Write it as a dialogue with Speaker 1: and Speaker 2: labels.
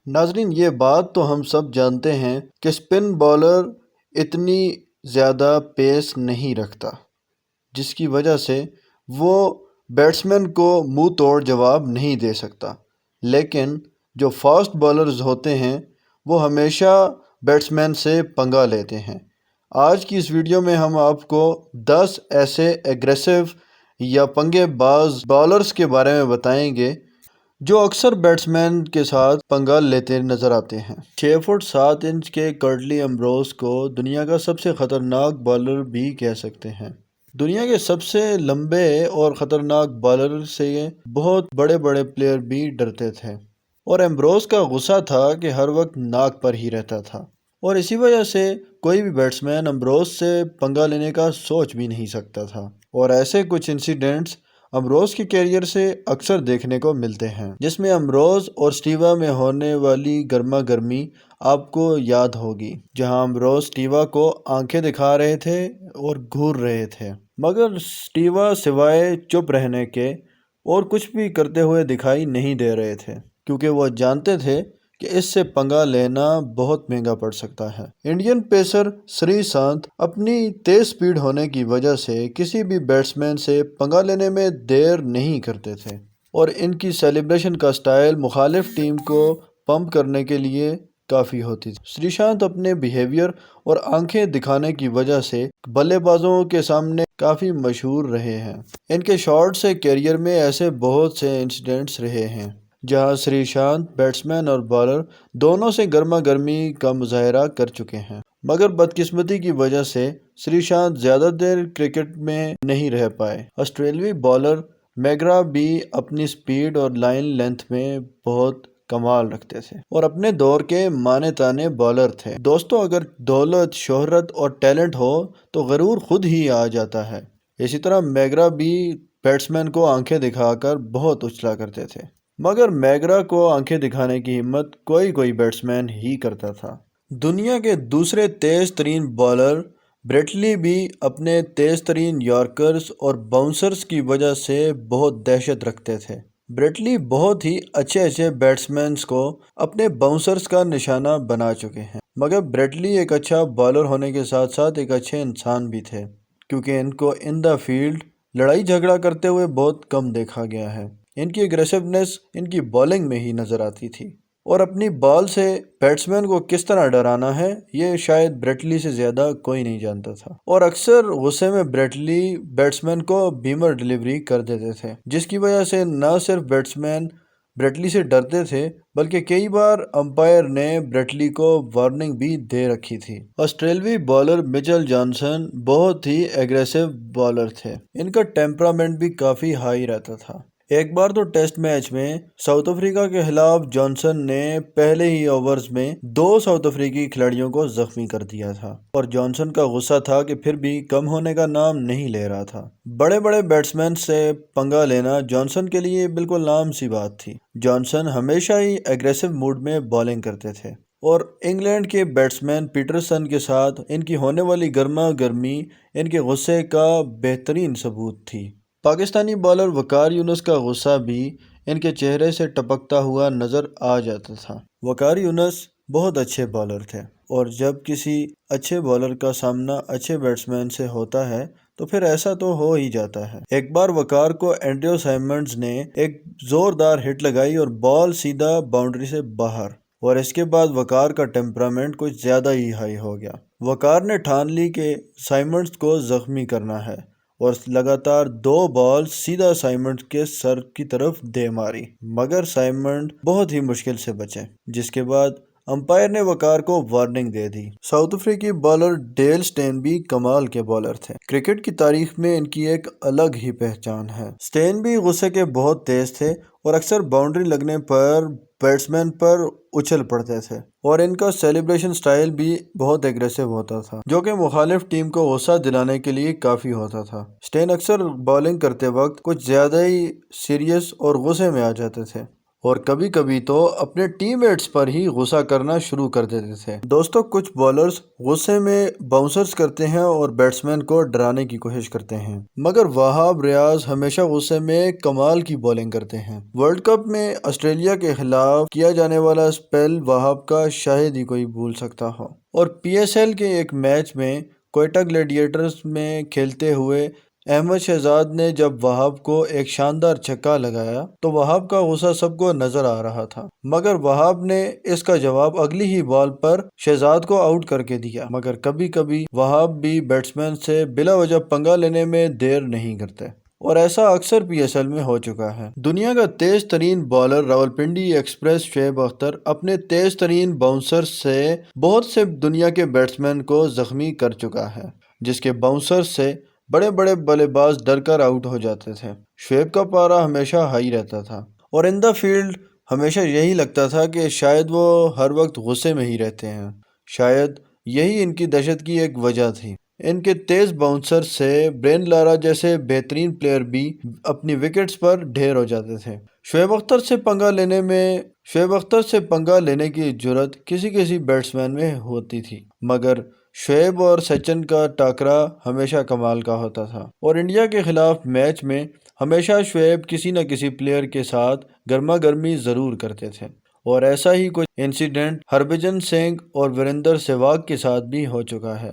Speaker 1: ناظرین، یہ بات تو ہم سب جانتے ہیں کہ اسپن بالر اتنی زیادہ پیس نہیں رکھتا، جس کی وجہ سے وہ بیٹسمین کو منہ توڑ جواب نہیں دے سکتا، لیکن جو فاسٹ بالرز ہوتے ہیں وہ ہمیشہ بیٹسمین سے پنگا لیتے ہیں۔ آج کی اس ویڈیو میں ہم آپ کو 10 ایسے ایگریسو یا پنگے باز بالرز کے بارے میں بتائیں گے جو اکثر بیٹسمین کے ساتھ پنگا لیتے نظر آتے ہیں۔ 6 فٹ 7 انچ کے کرٹلی امبروز کو دنیا کا سب سے خطرناک بالر بھی کہہ سکتے ہیں۔ دنیا کے سب سے لمبے اور خطرناک بالر سے بہت بڑے بڑے پلیئر بھی ڈرتے تھے، اور امبروز کا غصہ تھا کہ ہر وقت ناک پر ہی رہتا تھا، اور اسی وجہ سے کوئی بھی بیٹسمین امبروز سے پنگا لینے کا سوچ بھی نہیں سکتا تھا۔ اور ایسے کچھ انسیڈنٹس امبروز کے کیریئر سے اکثر دیکھنے کو ملتے ہیں، جس میں امبروز اور سٹیوا میں ہونے والی گرما گرمی آپ کو یاد ہوگی، جہاں امبروز سٹیوا کو آنکھیں دکھا رہے تھے اور گھور رہے تھے، مگر سٹیوا سوائے چپ رہنے کے اور کچھ بھی کرتے ہوئے دکھائی نہیں دے رہے تھے، کیونکہ وہ جانتے تھے کہ اس سے پنگا لینا بہت مہنگا پڑ سکتا ہے۔ انڈین پیسر سری سانت اپنی تیز سپیڈ ہونے کی وجہ سے کسی بھی بیٹسمین سے پنگا لینے میں دیر نہیں کرتے تھے، اور ان کی سیلیبریشن کا سٹائل مخالف ٹیم کو پمپ کرنے کے لیے کافی ہوتی تھی۔ سری شانت اپنے بیہیویئر اور آنکھیں دکھانے کی وجہ سے بلے بازوں کے سامنے کافی مشہور رہے ہیں۔ ان کے شارٹ سے کیریئر میں ایسے بہت سے انسیڈنٹس رہے ہیں جہاں سری شانت بیٹسمین اور بالر دونوں سے گرما گرمی کا مظاہرہ کر چکے ہیں، مگر بدقسمتی کی وجہ سے سری شانت زیادہ دیر کرکٹ میں نہیں رہ پائے۔ آسٹریلوی بالر میگرا بھی اپنی سپیڈ اور لائن لینتھ میں بہت کمال رکھتے تھے اور اپنے دور کے مانے تانے بالر تھے۔ دوستو، اگر دولت، شہرت اور ٹیلنٹ ہو تو غرور خود ہی آ جاتا ہے۔ اسی طرح میگرا بھی بیٹسمین کو آنکھیں دکھا کر بہت اچھلا کرتے تھے، مگر میگرا کو آنکھیں دکھانے کی ہمت کوئی بیٹسمین ہی کرتا تھا۔ دنیا کے دوسرے تیز ترین بالر بریٹ لی بھی اپنے تیز ترین یارکرز اور باؤنسرز کی وجہ سے بہت دہشت رکھتے تھے۔ بریٹ لی بہت ہی اچھے بیٹسمینز کو اپنے باؤنسرز کا نشانہ بنا چکے ہیں، مگر بریٹ لی ایک اچھا بالر ہونے کے ساتھ ساتھ ایک اچھے انسان بھی تھے، کیونکہ ان کو ان دا فیلڈ لڑائی جھگڑا کرتے ہوئے بہت کم دیکھا گیا ہے۔ ان کی اگریسونیس ان کی بالنگ میں ہی نظر آتی تھی، اور اپنی بال سے بیٹسمین کو کس طرح ڈرانا ہے یہ شاید بریٹ لی سے زیادہ کوئی نہیں جانتا تھا، اور اکثر غصے میں بریٹ لی بیٹسمین کو بیمر ڈلیوری کر دیتے تھے، جس کی وجہ سے نہ صرف بیٹسمین بریٹ لی سے ڈرتے تھے بلکہ کئی بار امپائر نے بریٹ لی کو وارننگ بھی دے رکھی تھی۔ آسٹریلوی بالر مچل جانسن بہت ہی ایگریسو بالر تھے۔ ان کا ٹیمپرامنٹ بھی کافی ہائی رہتا تھا۔ ایک بار تو ٹیسٹ میچ میں ساؤتھ افریقہ کے خلاف جانسن نے پہلے ہی اوورز میں 2 ساؤتھ افریقی کھلاڑیوں کو زخمی کر دیا تھا، اور جانسن کا غصہ تھا کہ پھر بھی کم ہونے کا نام نہیں لے رہا تھا۔ بڑے بیٹسمین سے پنگا لینا جانسن کے لیے بالکل عام سی بات تھی۔ جانسن ہمیشہ ہی ایگریسو موڈ میں بالنگ کرتے تھے، اور انگلینڈ کے بیٹسمین پیٹرسن کے ساتھ ان کی ہونے والی گرما گرمی ان کے غصے کا بہترین ثبوت تھی۔ پاکستانی بالر وقار یونس کا غصہ بھی ان کے چہرے سے ٹپکتا ہوا نظر آ جاتا تھا۔ وقار یونس بہت اچھے بالر تھے، اور جب کسی اچھے بالر کا سامنا اچھے بیٹسمین سے ہوتا ہے تو پھر ایسا تو ہو ہی جاتا ہے۔ ایک بار وقار کو اینڈریو سائمنڈز نے ایک زوردار ہٹ لگائی اور بال سیدھا باؤنڈری سے باہر، اور اس کے بعد وقار کا ٹیمپرامنٹ کچھ زیادہ ہی ہائی ہو گیا۔ وقار نے ٹھان لی کہ سائمنڈز کو زخمی کرنا ہے، اور لگاتار 2 بال سیدھا سائمنڈ کے سر کی طرف دے ماری، مگر سائمنڈ بہت ہی مشکل سے بچے، جس کے بعد امپائر نے وقار کو وارننگ دے دی۔ ساؤتھ افریقی بالر ڈیل سٹین بھی کمال کے بالر تھے۔ کرکٹ کی تاریخ میں ان کی ایک الگ ہی پہچان ہے۔ سٹین بھی غصے کے بہت تیز تھے، اور اکثر باؤنڈری لگنے پر بیٹسمین پر اچھل پڑتے تھے، اور ان کا سیلیبریشن سٹائل بھی بہت ایگریسو ہوتا تھا، جو کہ مخالف ٹیم کو غصہ دلانے کے لیے کافی ہوتا تھا۔ سٹین اکثر بالنگ کرتے وقت کچھ زیادہ ہی سیریس اور غصے میں آ جاتے تھے، اور کبھی کبھی تو اپنے ٹیم میٹس پر ہی غصہ کرنا شروع کر دیتے تھے۔ دوستو، کچھ بالرز غصے میں باؤنسرز کرتے ہیں اور بیٹسمین کو ڈرانے کی کوشش کرتے ہیں، مگر وہاب ریاض ہمیشہ غصے میں کمال کی بولنگ کرتے ہیں۔ ورلڈ کپ میں آسٹریلیا کے خلاف کیا جانے والا اسپیل وہاب کا شاید ہی کوئی بھول سکتا ہو، اور پی ایس ایل کے ایک میچ میں کوئٹہ گلیڈیٹرز میں کھیلتے ہوئے احمد شہزاد نے جب وہاب کو ایک شاندار چھکا لگایا تو وہاب کا غصہ سب کو نظر آ رہا تھا، مگر وہاب نے اس کا جواب اگلی ہی بال پر شہزاد کو آؤٹ کر کے دیا۔ مگر کبھی کبھی وہاب بھی بیٹسمین سے بلا وجہ پنگا لینے میں دیر نہیں کرتے، اور ایسا اکثر پی ایس ایل میں ہو چکا ہے۔ دنیا کا تیز ترین بالر راولپنڈی ایکسپریس شعیب اختر اپنے تیز ترین باؤنسر سے بہت سے دنیا کے بیٹسمین کو زخمی کر چکا ہے، جس کے باؤنسر سے بڑے بڑے بلے باز ڈر کر آؤٹ ہو جاتے تھے۔ شعیب کا پارا ہمیشہ ہائی رہتا تھا، اور ان دا فیلڈ ہمیشہ یہی لگتا تھا کہ شاید وہ ہر وقت غصے میں ہی رہتے ہیں۔ شاید یہی ان کی دہشت کی ایک وجہ تھی۔ ان کے تیز باؤنسر سے برین لارا جیسے بہترین پلیئر بھی اپنی وکٹس پر ڈھیر ہو جاتے تھے۔ شعیب اختر سے پنگا لینے کی جرأت کسی کسی بیٹسمین میں ہوتی تھی، مگر شعیب اور سچن کا ٹاکرا ہمیشہ کمال کا ہوتا تھا، اور انڈیا کے خلاف میچ میں ہمیشہ شعیب کسی نہ کسی پلیئر کے ساتھ گرما گرمی ضرور کرتے تھے، اور ایسا ہی کچھ انسیڈنٹ ہربھجن سنگھ اور وریندر سہواگ کے ساتھ بھی ہو چکا ہے۔